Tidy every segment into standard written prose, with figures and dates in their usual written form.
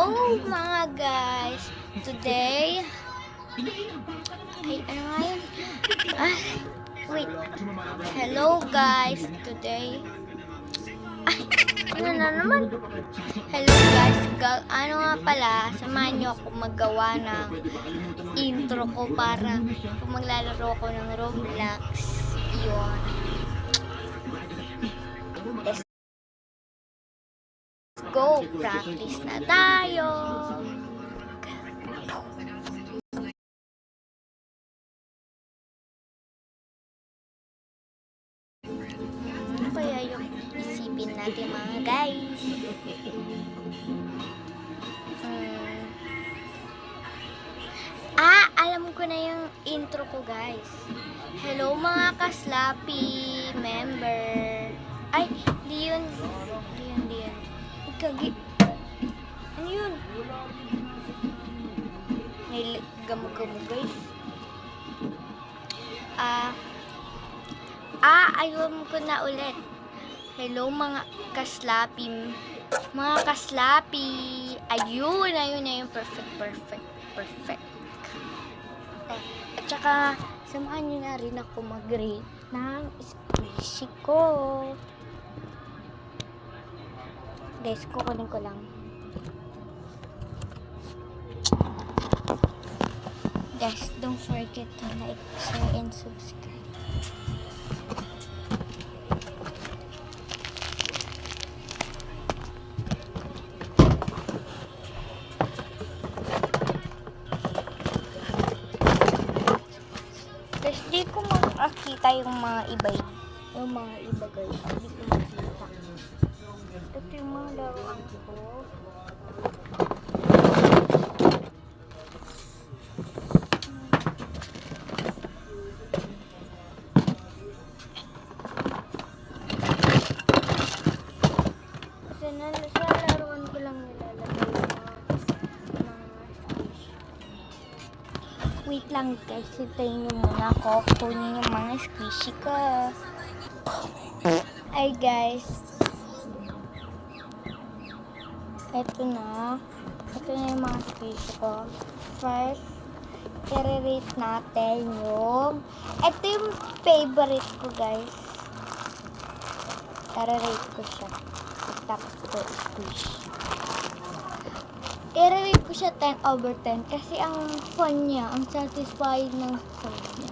Hello mga guys! Today, ay ano nga yun? Wait. Hello guys! Today, ano na naman? Hello guys! Ano nga pala, samahan nyo ako maggawa ng intro ko para kung maglalaro ko ng Roblox. Yun. Let's go! Practice na tayo! Ano kaya yung isipin natin mga guys? Alam ko na yung intro ko guys. Hello mga kaslapi member. Ay, di yun. Ikagi. Ano yun? May gamog-gamog guys. Ayun ko na ulit. Hello mga kaslapi. Mga kaslapi. Ayun na yung perfect. At saka, samahan nyo na rin ako mag-rate ng squishy ko. Guys, kukunin ko lang. Guys, don't forget to like, share, and subscribe. Guys, di ko makakita yung mga iba guys. Di ko makita. Ito yung mga laruan ko. Sa laruan ko lang nilalagay mga squishy. Wait lang guys, hintayin nyo muna ako kunin yung mga squishy ko. Ay guys, ito na yung mga squishy ko. First, i-rate natin yung ito yung favorite ko guys. I-rate ko siya. Tapos ito squish. I-rate ko siya 10/10 kasi ang fun niya, ang satisfying ng sound niya.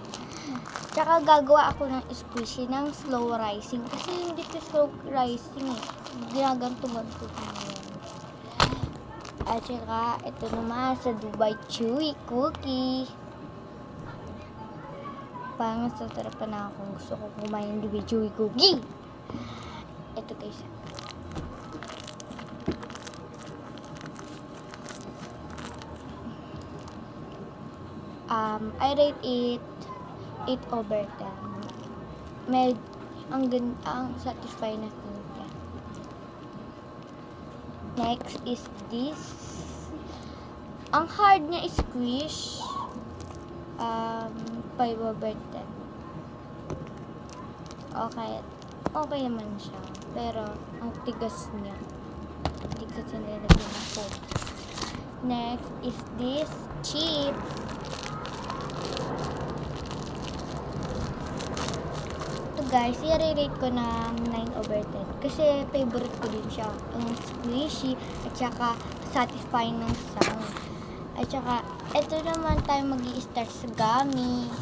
Tsaka gagawa ako ng squishy ng slow rising kasi hindi ko slow rising eh. Ginaganto-ganto ko na yan. At saka ito naman sa Dubai Chewy Cookie. Parang sasarapan na akong gusto ko kumain ng Dubai Chewy Cookie. Ito guys. I rate it 8/10. Ang satisfying na niya. Next is this. Ang hard niya is squish. 5/10. Okay naman siya. Pero ang tigas niya. Tigas na nilagyan ako. Next is this chips. Guys, i-rate ko ng 9/10 kasi favorite ko din siya. Ang squishy at saka satisfying ng sound. At saka, ito naman tayo mag-i-start sa gummy.